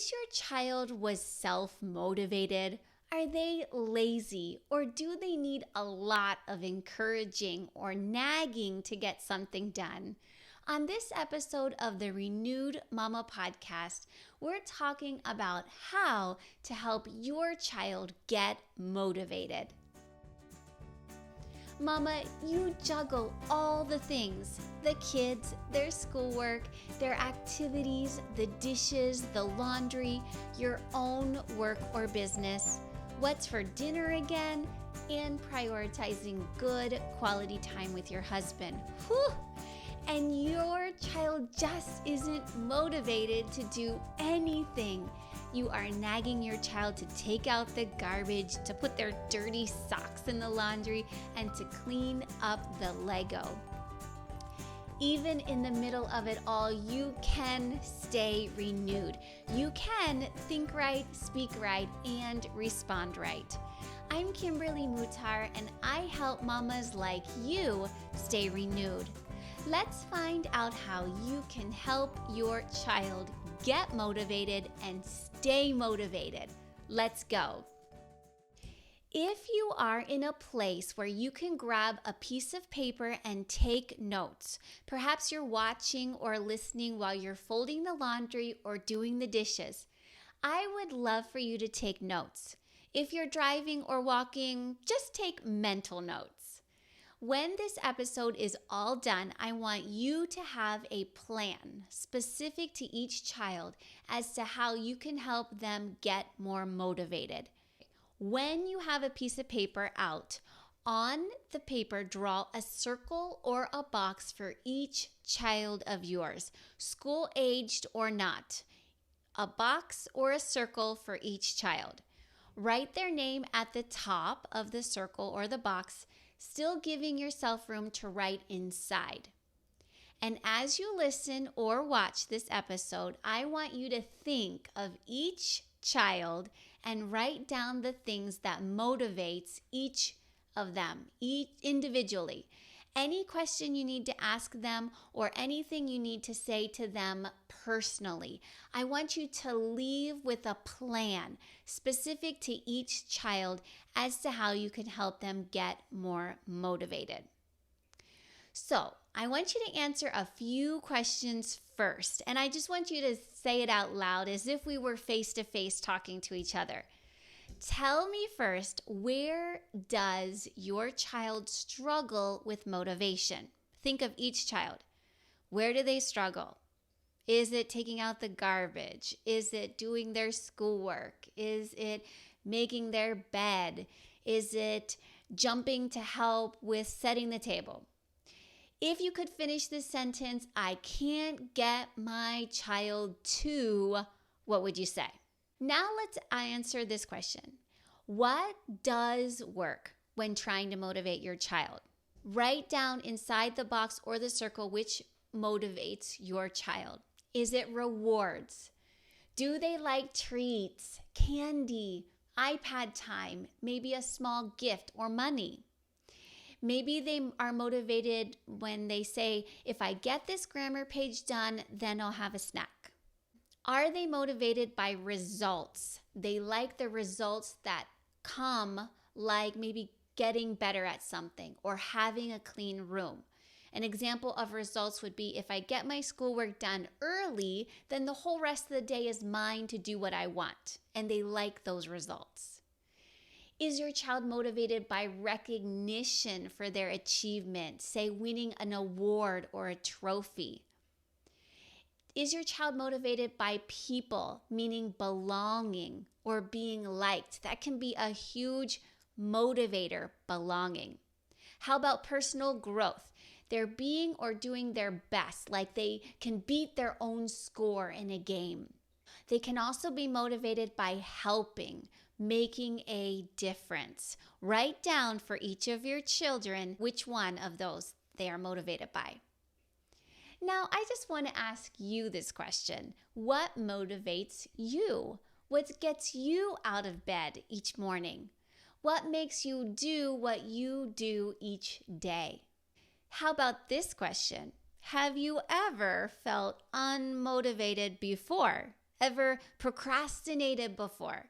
wish your child was self-motivated? Are they lazy, or do they need a lot of encouraging or nagging to get something done? On this episode of the Renewed Mama podcast, we're talking about how to help your child get motivated. Mama, you juggle all the things, the kids, their schoolwork, their activities, the dishes, the laundry, your own work or business, what's for dinner again, and prioritizing good quality time with your husband. Whew! And your child just isn't motivated to do anything. You are nagging your child to take out the garbage, to put their dirty socks in the laundry, and to clean up the Lego. Even in the middle of it all, you can stay renewed. You can think right, speak right, and respond right. I'm Kimberly Mutar, and I help mamas like you stay renewed. Let's find out how you can help your child get motivated and stay motivated. Let's go. If you are in a place where you can grab a piece of paper and take notes, perhaps you're watching or listening while you're folding the laundry or doing the dishes, I would love for you to take notes. If you're driving or walking, just take mental notes. When this episode is all done, I want you to have a plan specific to each child as to how you can help them get more motivated. When you have a piece of paper out, on the paper, draw a circle or a box for each child of yours, school-aged or not. A box or a circle for each child. Write their name at the top of the circle or the box, still giving yourself room to write inside. And as you listen or watch this episode, I want you to think of each child and write down the things that motivates each of them, each individually. Any question you need to ask them or anything you need to say to them personally. I want you to leave with a plan specific to each child as to how you can help them get more motivated. So, I want you to answer a few questions first, and I just want you to say it out loud as if we were face-to-face talking to each other. Tell me first, where does your child struggle with motivation? Think of each child. Where do they struggle? Is it taking out the garbage? Is it doing their schoolwork? Is it making their bed? Is it jumping to help with setting the table? If you could finish this sentence, I can't get my child to, what would you say? Now let's answer this question. What does work when trying to motivate your child? Write down inside the box or the circle which motivates your child. Is it rewards? Do they like treats, candy, iPad time, maybe a small gift or money? Maybe they are motivated when they say, if I get this grammar page done, then I'll have a snack. Are they motivated by results? They like the results that come, like maybe getting better at something or having a clean room. An example of results would be, if I get my schoolwork done early, then the whole rest of the day is mine to do what I want. And they like those results. Is your child motivated by recognition for their achievement, say winning an award or a trophy? Is your child motivated by people, meaning belonging or being liked? That can be a huge motivator, belonging. How about personal growth? They're being or doing their best, like they can beat their own score in a game. They can also be motivated by helping, making a difference. Write down for each of your children which one of those they are motivated by. Now, I just want to ask you this question. What motivates you? What gets you out of bed each morning? What makes you do what you do each day? How about this question? Have you ever felt unmotivated before? Ever procrastinated before?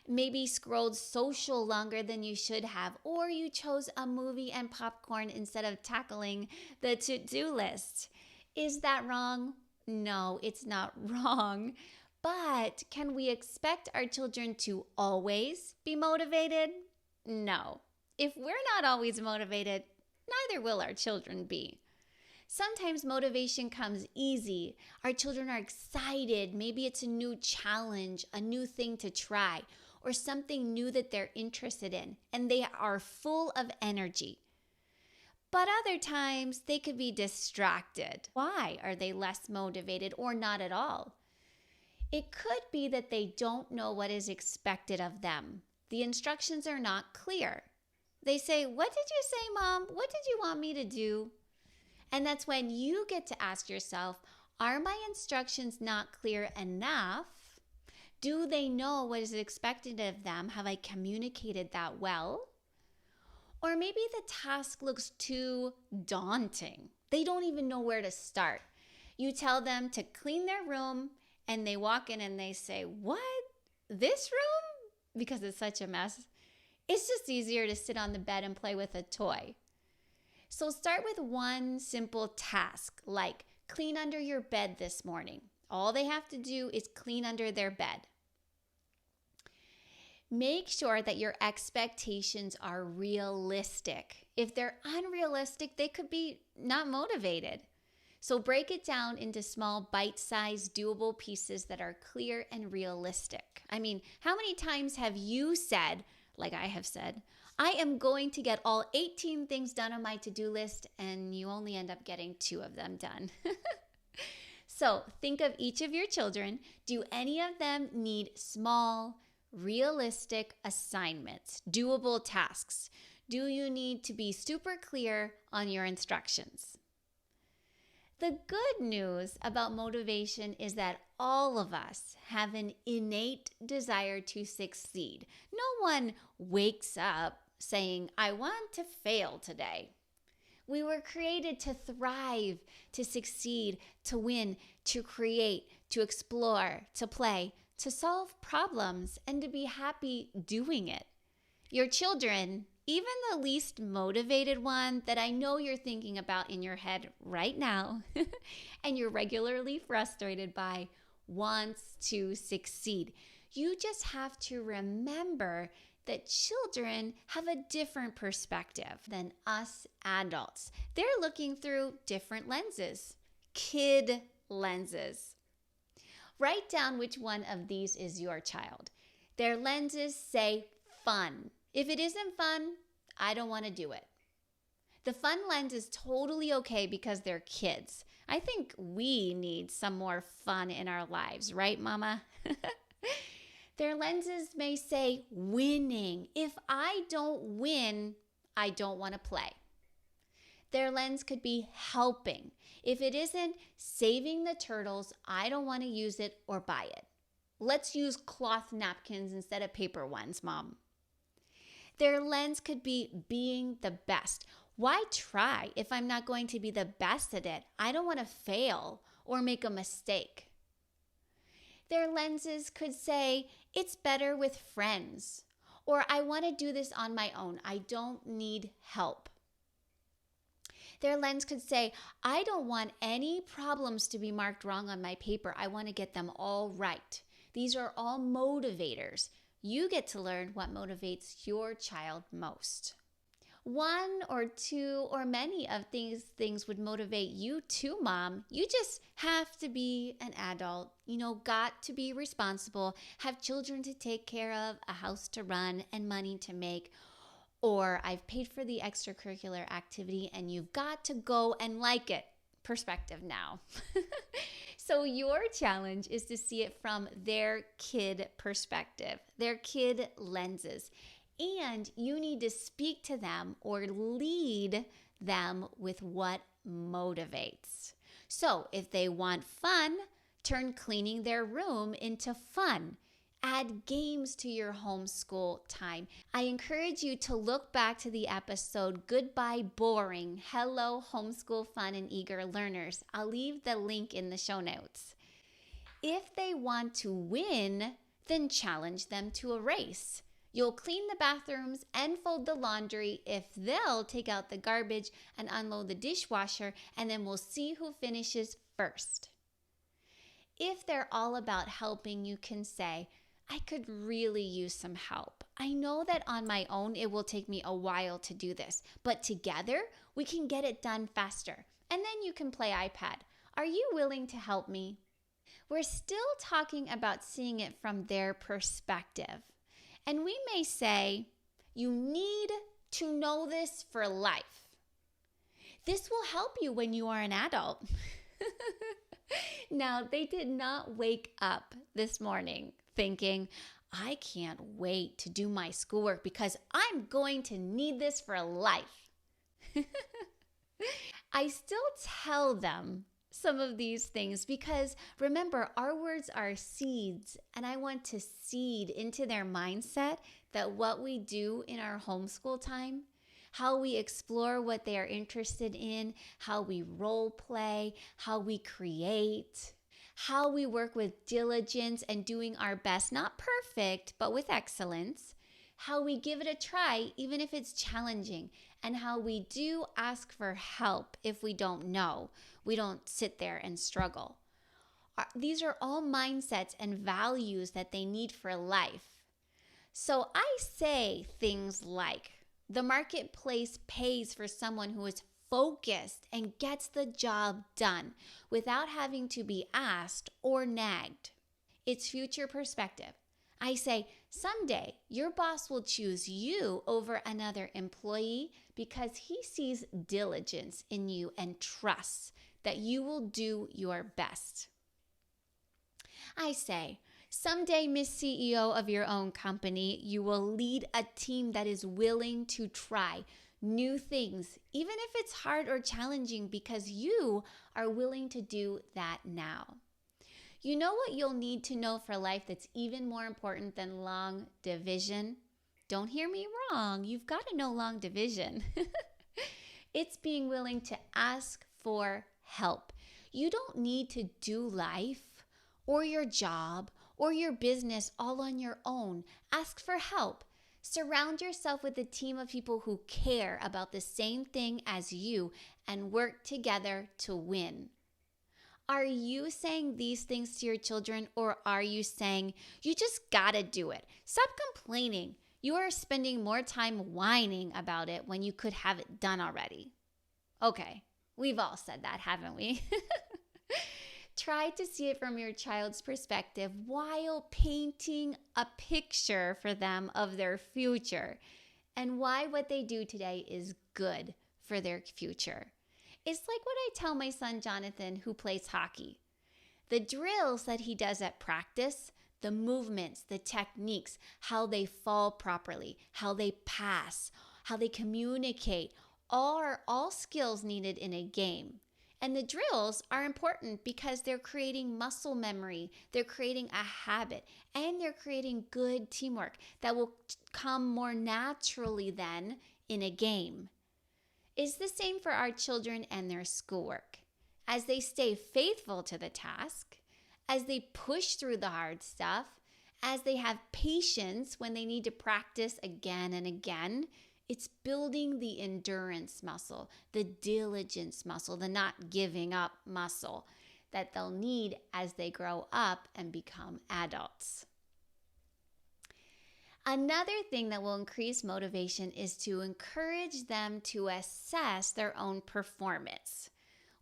Maybe scrolled social longer than you should have, or you chose a movie and popcorn instead of tackling the to-do list. Is that wrong? No, it's not wrong. But can we expect our children to always be motivated? No. If we're not always motivated, neither will our children be. Sometimes motivation comes easy. Our children are excited. Maybe it's a new challenge, a new thing to try, or something new that they're interested in, and they are full of energy. But other times they could be distracted. Why are they less motivated or not at all? It could be that they don't know what is expected of them. The instructions are not clear. They say, "What did you say, Mom? What did you want me to do?" And that's when you get to ask yourself, are my instructions not clear enough? Do they know what is expected of them? Have I communicated that well? Or maybe the task looks too daunting. They don't even know where to start. You tell them to clean their room, and they walk in and they say, "What? This room?" Because it's such a mess. It's just easier to sit on the bed and play with a toy. So start with one simple task, like clean under your bed this morning. All they have to do is clean under their bed. Make sure that your expectations are realistic. If they're unrealistic, they could be not motivated. So break it down into small, bite-sized, doable pieces that are clear and realistic. I mean, how many times have you said, like I have said, "I am going to get all 18 things done on my to-do list," and you only end up getting 2 of them done? So think of each of your children. Do any of them need small, realistic assignments, doable tasks? Do you need to be super clear on your instructions? The good news about motivation is that all of us have an innate desire to succeed. No one wakes up saying, "I want to fail today." We were created to thrive, to succeed, to win, to create, to explore, to play, to solve problems, and to be happy doing it. Your children, even the least motivated one that I know you're thinking about in your head right now, and you're regularly frustrated by, wants to succeed. You just have to remember that children have a different perspective than us adults. They're looking through different lenses, kid lenses. Write down which one of these is your child. Their lenses say fun. If it isn't fun, I don't want to do it. The fun lens is totally okay because they're kids. I think we need some more fun in our lives, right, Mama? Their lenses may say winning. If I don't win, I don't want to play. Their lens could be helping. If it isn't saving the turtles, I don't want to use it or buy it. Let's use cloth napkins instead of paper ones, Mom. Their lens could be being the best. Why try if I'm not going to be the best at it? I don't want to fail or make a mistake. Their lenses could say, it's better with friends, or I want to do this on my own. I don't need help. Their lens could say, I don't want any problems to be marked wrong on my paper. I want to get them all right. These are all motivators. You get to learn what motivates your child most. One or two or many of these things would motivate you too, Mom. You just have to be an adult, got to be responsible, have children to take care of, a house to run, and money to make. Or I've paid for the extracurricular activity and you've got to go and like it. Perspective now. So your challenge is to see it from their kid perspective, their kid lenses. And you need to speak to them or lead them with what motivates. So if they want fun, turn cleaning their room into fun. Add games to your homeschool time. I encourage you to look back to the episode, Goodbye Boring, Hello Homeschool Fun and Eager Learners. I'll leave the link in the show notes. If they want to win, then challenge them to a race. You'll clean the bathrooms and fold the laundry if they'll take out the garbage and unload the dishwasher, and then we'll see who finishes first. If they're all about helping, you can say, I could really use some help. I know that on my own it will take me a while to do this, but together we can get it done faster. And then you can play iPad. Are you willing to help me? We're still talking about seeing it from their perspective. And we may say, you need to know this for life. This will help you when you are an adult. Now, they did not wake up this morning thinking, I can't wait to do my schoolwork because I'm going to need this for life. I still tell them some of these things because remember, our words are seeds, and I want to seed into their mindset that what we do in our homeschool time, how we explore what they are interested in, how we role play, how we create, how we work with diligence and doing our best, not perfect, but with excellence, how we give it a try, even if it's challenging, and how we do ask for help if we don't know. We don't sit there and struggle. These are all mindsets and values that they need for life. So I say things like, the marketplace pays for someone who is focused and gets the job done without having to be asked or nagged. It's future perspective. I say, someday your boss will choose you over another employee because he sees diligence in you and trusts that you will do your best. I say, someday, Miss CEO of your own company, you will lead a team that is willing to try new things, even if it's hard or challenging, because you are willing to do that now. You know what you'll need to know for life that's even more important than long division? Don't hear me wrong. You've got to know long division. It's being willing to ask for help. You don't need to do life or your job or your business all on your own. Ask for help. Surround yourself with a team of people who care about the same thing as you and work together to win. Are you saying these things to your children, or are you saying, you just gotta do it? Stop complaining. You are spending more time whining about it when you could have it done already. Okay, we've all said that, haven't we? Try to see it from your child's perspective while painting a picture for them of their future and why what they do today is good for their future. It's like what I tell my son Jonathan, who plays hockey. The drills that he does at practice, the movements, the techniques, how they fall properly, how they pass, how they communicate, are all skills needed in a game. And the drills are important because they're creating muscle memory, they're creating a habit, and they're creating good teamwork that will come more naturally then in a game. It's the same for our children and their schoolwork. As they stay faithful to the task, as they push through the hard stuff, as they have patience when they need to practice again and again, it's building the endurance muscle, the diligence muscle, the not giving up muscle that they'll need as they grow up and become adults. Another thing that will increase motivation is to encourage them to assess their own performance.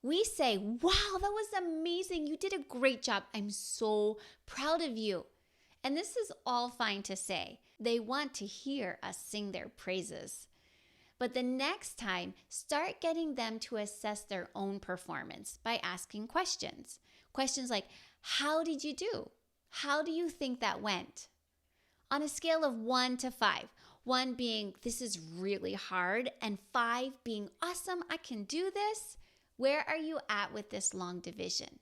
We say, wow, that was amazing. You did a great job. I'm so proud of you. And this is all fine to say. They want to hear us sing their praises. But the next time, start getting them to assess their own performance by asking questions. Questions like, how did you do? How do you think that went? On a scale of 1 to 5, 1 being, this is really hard, and 5 being, awesome, I can do this. Where are you at with this long division?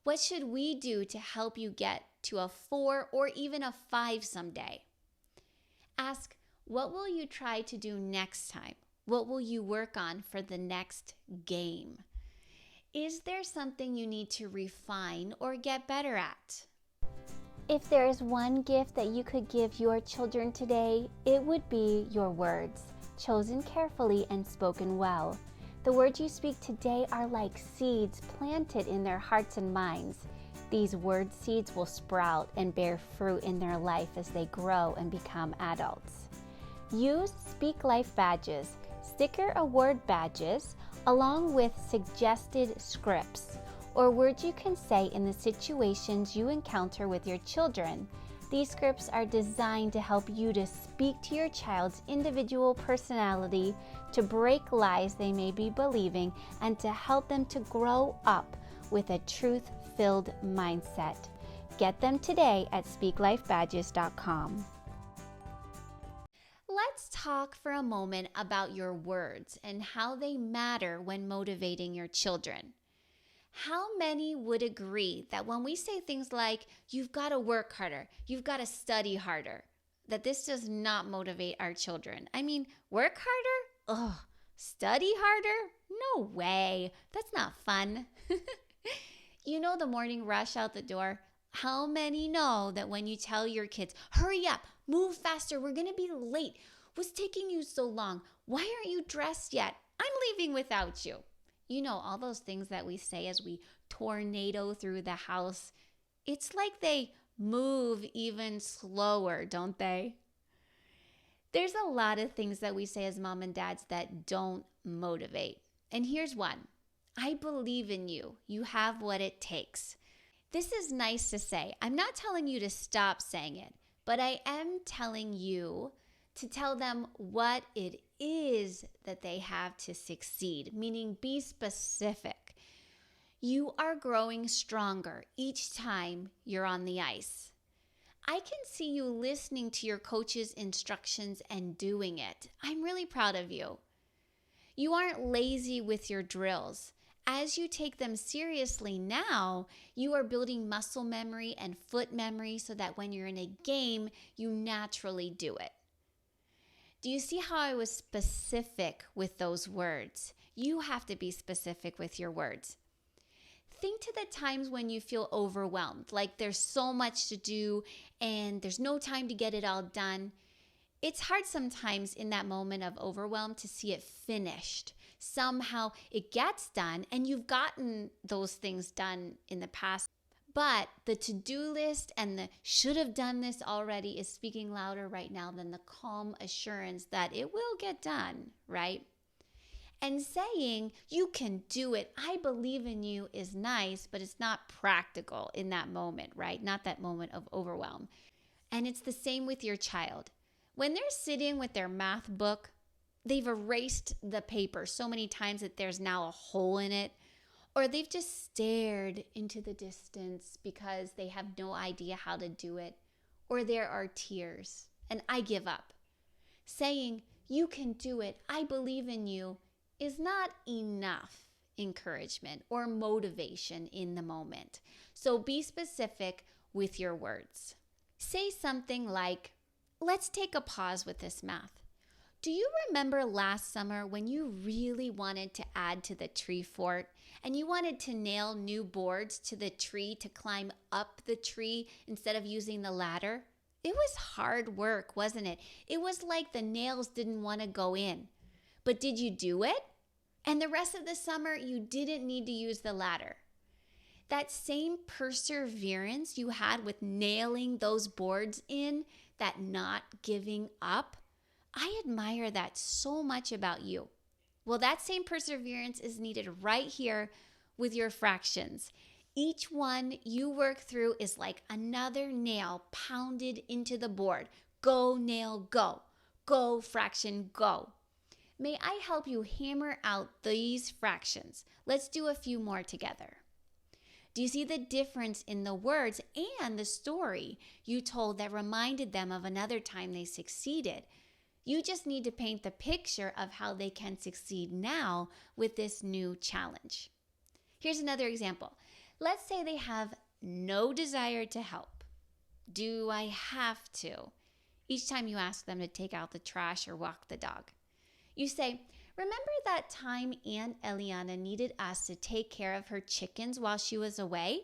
What should we do to help you get to a 4 or even a 5 someday? Ask, what will you try to do next time? What will you work on for the next game? Is there something you need to refine or get better at? If there is one gift that you could give your children today, it would be your words, chosen carefully and spoken well. The words you speak today are like seeds planted in their hearts and minds. These word seeds will sprout and bear fruit in their life as they grow and become adults. Use Speak Life badges, sticker award badges, along with suggested scripts or words you can say in the situations you encounter with your children. These scripts are designed to help you to speak to your child's individual personality, to break lies they may be believing, and to help them to grow up with a truth-filled mindset. Get them today at speaklifebadges.com. Let's talk for a moment about your words and how they matter when motivating your children. How many would agree that when we say things like, you've got to work harder, you've got to study harder, that this does not motivate our children? I mean, work harder? Ugh. Study harder? No way. That's not fun. You know the morning rush out the door? How many know that when you tell your kids, hurry up, move faster, we're going to be late. What's taking you so long? Why aren't you dressed yet? I'm leaving without you. You know, all those things that we say as we tornado through the house, it's like they move even slower, don't they? There's a lot of things that we say as mom and dads that don't motivate. And here's one. I believe in you. You have what it takes. This is nice to say. I'm not telling you to stop saying it, but I am telling you to tell them what it is that they have to succeed, meaning be specific. You are growing stronger each time you're on the ice. I can see you listening to your coach's instructions and doing it. I'm really proud of you. You aren't lazy with your drills. As you take them seriously now, you are building muscle memory and foot memory so that when you're in a game, you naturally do it. Do you see how I was specific with those words? You have to be specific with your words. Think to the times when you feel overwhelmed, like there's so much to do and there's no time to get it all done. It's hard sometimes in that moment of overwhelm to see it finished. Somehow it gets done and you've gotten those things done in the past. But the to-do list and the should have done this already is speaking louder right now than the calm assurance that it will get done, right? And saying, you can do it, I believe in you is nice, but it's not practical in that moment, right? Not that moment of overwhelm. And it's the same with your child. When they're sitting with their math book, they've erased the paper so many times that there's now a hole in it, or they've just stared into the distance because they have no idea how to do it, or there are tears, and I give up. Saying, you can do it, I believe in you, is not enough encouragement or motivation in the moment. So be specific with your words. Say something like, let's take a pause with this math. Do you remember last summer when you really wanted to add to the tree fort and you wanted to nail new boards to the tree to climb up the tree instead of using the ladder? It was hard work, wasn't it? It was like the nails didn't want to go in. But did you do it? And the rest of the summer, you didn't need to use the ladder. That same perseverance you had with nailing those boards in, that not giving up, I admire that so much about you. Well, that same perseverance is needed right here with your fractions. Each one you work through is like another nail pounded into the board. Go, nail, go. Go, fraction, go. May I help you hammer out these fractions? Let's do a few more together. Do you see the difference in the words and the story you told that reminded them of another time they succeeded? You just need to paint the picture of how they can succeed now with this new challenge. Here's another example. Let's say they have no desire to help. Do I have to? Each time you ask them to take out the trash or walk the dog. You say, Remember that time Aunt Eliana needed us to take care of her chickens while she was away?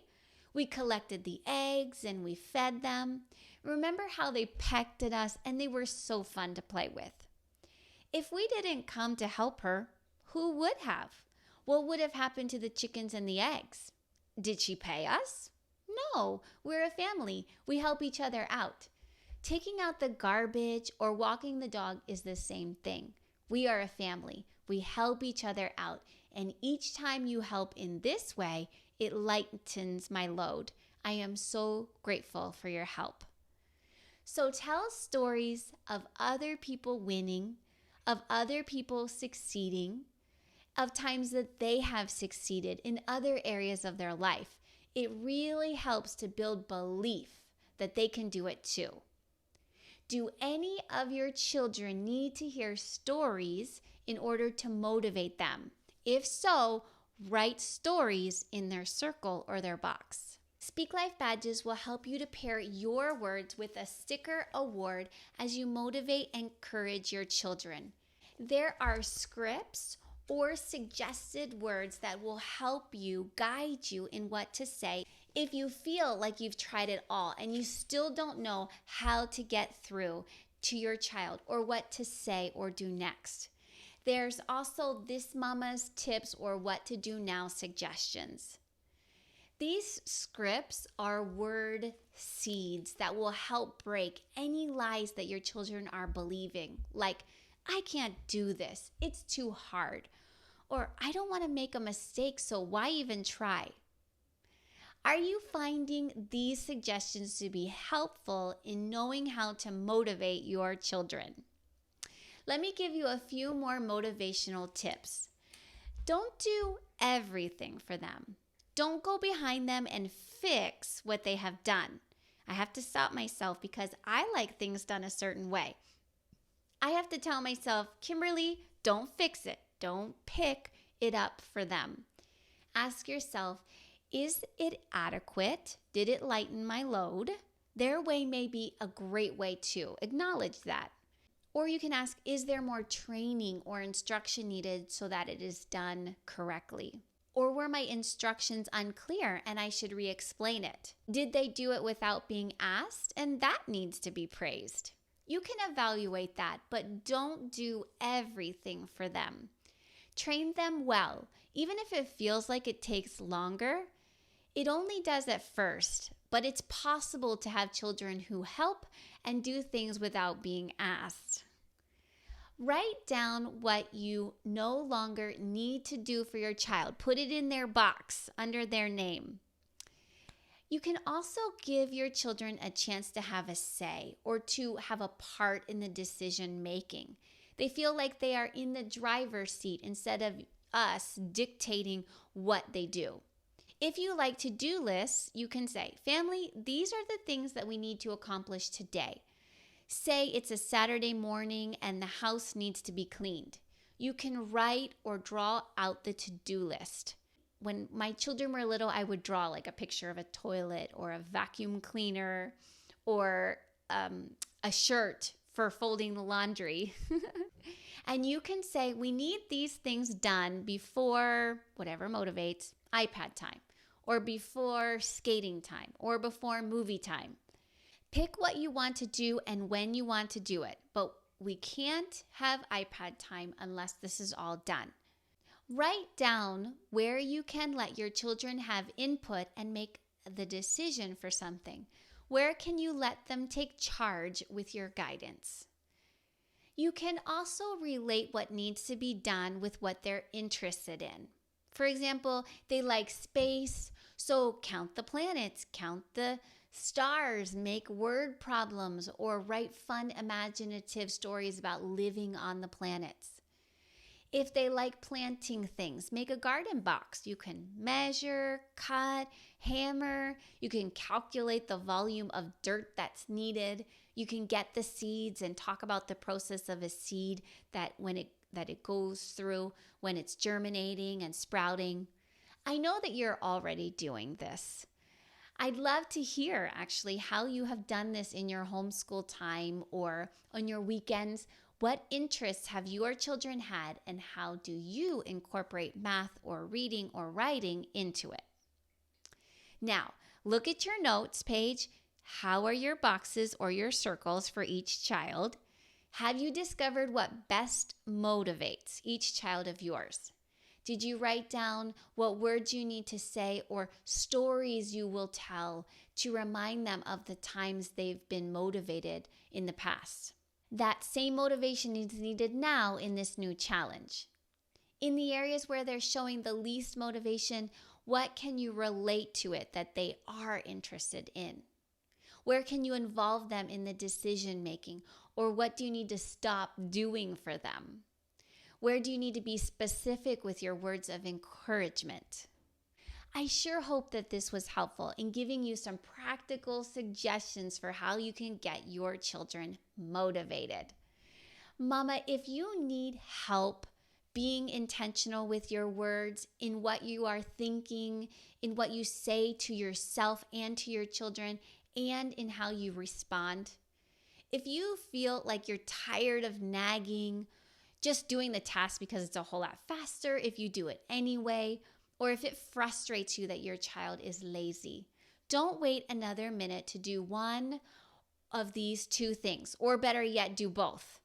We collected the eggs and we fed them. Remember how they pecked at us and they were so fun to play with? If we didn't come to help her, who would have? What would have happened to the chickens and the eggs? Did she pay us? No, we're a family. We help each other out. Taking out the garbage or walking the dog is the same thing. We are a family. We help each other out. And each time you help in this way, it lightens my load. I am so grateful for your help. So tell stories of other people winning, of other people succeeding, of times that they have succeeded in other areas of their life. It really helps to build belief that they can do it too. Do any of your children need to hear stories in order to motivate them? If so, write stories in their circle or their box. Speak Life badges will help you to pair your words with a sticker award as you motivate and encourage your children. There are scripts or suggested words that will help you, guide you in what to say if you feel like you've tried it all and you still don't know how to get through to your child or what to say or do next. There's also This Mama's tips or what to do now suggestions. These scripts are word seeds that will help break any lies that your children are believing, like, I can't do this, it's too hard, or I don't want to make a mistake, so why even try? Are you finding these suggestions to be helpful in knowing how to motivate your children? Let me give you a few more motivational tips. Don't do everything for them. Don't go behind them and fix what they have done. I have to stop myself because I like things done a certain way. I have to tell myself, Kimberly, don't fix it. Don't pick it up for them. Ask yourself, is it adequate? Did it lighten my load? Their way may be a great way too. Acknowledge that. Or you can ask, is there more training or instruction needed so that it is done correctly? Or were my instructions unclear and I should re-explain it? Did they do it without being asked? And that needs to be praised. You can evaluate that, but don't do everything for them. Train them well. Even if it feels like it takes longer, it only does at first, but it's possible to have children who help and do things without being asked. Write down what you no longer need to do for your child. Put it in their box under their name. You can also give your children a chance to have a say or to have a part in the decision making. They feel like they are in the driver's seat instead of us dictating what they do. If you like to-do lists, you can say, family, these are the things that we need to accomplish today. Say it's a Saturday morning and the house needs to be cleaned. You can write or draw out the to-do list. When my children were little, I would draw like a picture of a toilet or a vacuum cleaner or a shirt for folding the laundry. And you can say, we need these things done before whatever motivates, iPad time, or before skating time, or before movie time. Pick what you want to do and when you want to do it, but we can't have iPad time unless this is all done. Write down where you can let your children have input and make the decision for something. Where can you let them take charge with your guidance? You can also relate what needs to be done with what they're interested in. For example, they like space, so count the planets, count the stars, make word problems, or write fun, imaginative stories about living on the planets. If they like planting things, make a garden box. You can measure, cut, hammer. You can calculate the volume of dirt that's needed. You can get the seeds and talk about the process of a seed that it goes through when it's germinating and sprouting. I know that you're already doing this. I'd love to hear actually how you have done this in your homeschool time or on your weekends. What interests have your children had, and how do you incorporate math or reading or writing into it? Now, look at your notes page. How are your boxes or your circles for each child? Have you discovered what best motivates each child of yours? Did you write down what words you need to say or stories you will tell to remind them of the times they've been motivated in the past? That same motivation is needed now in this new challenge. In the areas where they're showing the least motivation, what can you relate to it that they are interested in? Where can you involve them in the decision making? Or what do you need to stop doing for them? Where do you need to be specific with your words of encouragement? I sure hope that this was helpful in giving you some practical suggestions for how you can get your children motivated. Mama, if you need help being intentional with your words, in what you are thinking, in what you say to yourself and to your children, and in how you respond, if you feel like you're tired of nagging, just doing the task because it's a whole lot faster if you do it anyway, or if it frustrates you that your child is lazy, don't wait another minute to do one of these two things, or better yet, do both.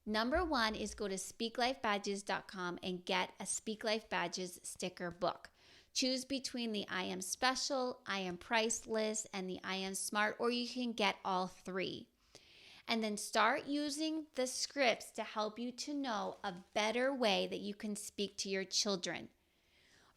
Number one is go to speaklifebadges.com and get a Speak Life Badges sticker book. Choose between the I Am Special, I Am Priceless, and the I Am Smart, or you can get all three. And then start using the scripts to help you to know a better way that you can speak to your children.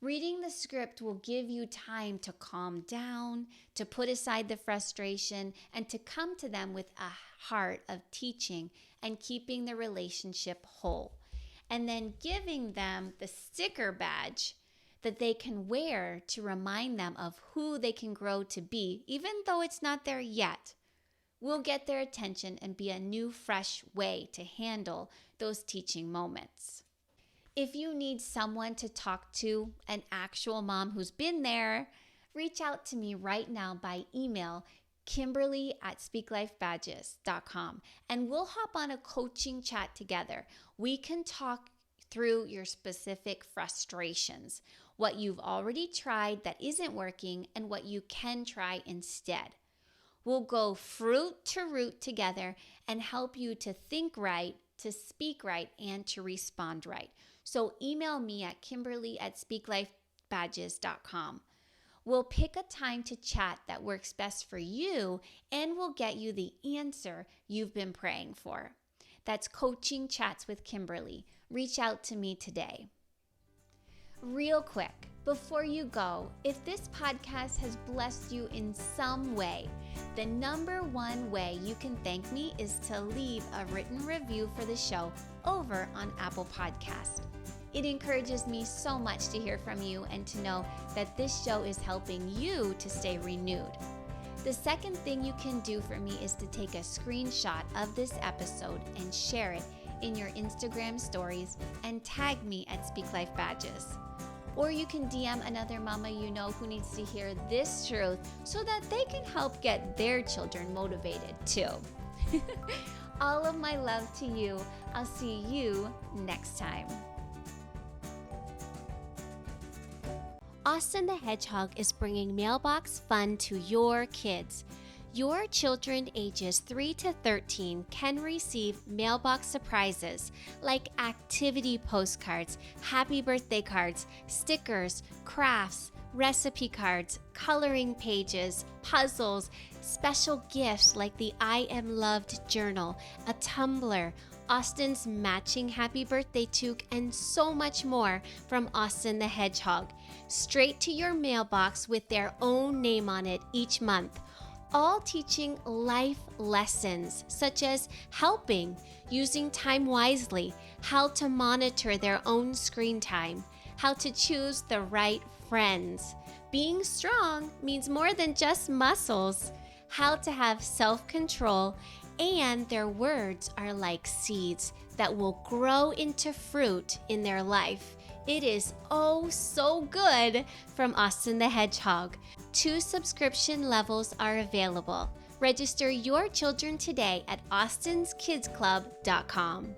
Reading the script will give you time to calm down, to put aside the frustration, and to come to them with a heart of teaching and keeping the relationship whole. And then giving them the sticker badge that they can wear to remind them of who they can grow to be, even though it's not there yet, will get their attention and be a new, fresh way to handle those teaching moments. If you need someone to talk to, an actual mom who's been there, reach out to me right now by email, Kimberly@speaklifebadges.com, and we'll hop on a coaching chat together. We can talk through your specific frustrations, what you've already tried that isn't working, and what you can try instead. We'll go fruit to root together and help you to think right, to speak right, and to respond right. So email me at Kimberly@speaklifebadges.com. We'll pick a time to chat that works best for you, and we'll get you the answer you've been praying for. That's Coaching Chats with Kimberly. Reach out to me today. Real quick, before you go, if this podcast has blessed you in some way, the number one way you can thank me is to leave a written review for the show over on Apple Podcasts. It encourages me so much to hear from you and to know that this show is helping you to stay renewed. The second thing you can do for me is to take a screenshot of this episode and share it in your Instagram stories and tag me at Speak Life Badges. Or you can DM another mama you know who needs to hear this truth so that they can help get their children motivated too. All of my love to you. I'll see you next time. Austin the Hedgehog is bringing mailbox fun to your kids. Your children ages 3 to 13 can receive mailbox surprises like activity postcards, happy birthday cards, stickers, crafts, recipe cards, coloring pages, puzzles, special gifts like the I Am Loved journal, a tumbler, Austin's matching happy birthday toque, and so much more from Austin the Hedgehog, straight to your mailbox with their own name on it each month. All teaching life lessons such as helping, using time wisely, how to monitor their own screen time, how to choose the right friends. Being strong means more than just muscles, how to have self-control, and their words are like seeds that will grow into fruit in their life. It is oh so good from Austin the Hedgehog. 2 subscription levels are available. Register your children today at austinskidsclub.com.